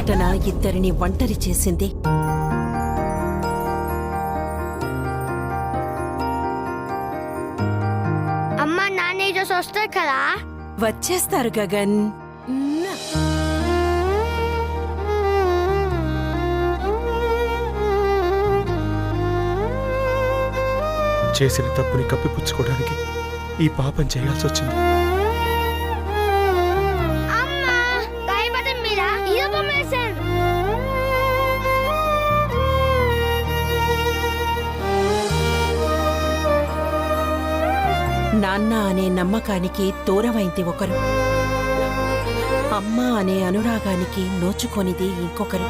ఘటన ఇద్దరిని ఒంటరి చేసింది. అమ్మ నాన్న ఈరోజు వస్తారు కదా? వచ్చేస్తారు గగన్. చేసిన తప్పుని కప్పిపుచ్చుకోవడానికి ఈ పాపం చేయాల్సి వచ్చింది. అమ్మా గాయపడడం మీద ఇరపం వేశాను. నాన్న అనే నమ్మకానికి దూరమైంది ఒకరు, అమ్మ అనే అనురాగానికి నోచుకొనిది ఇంకొకరు.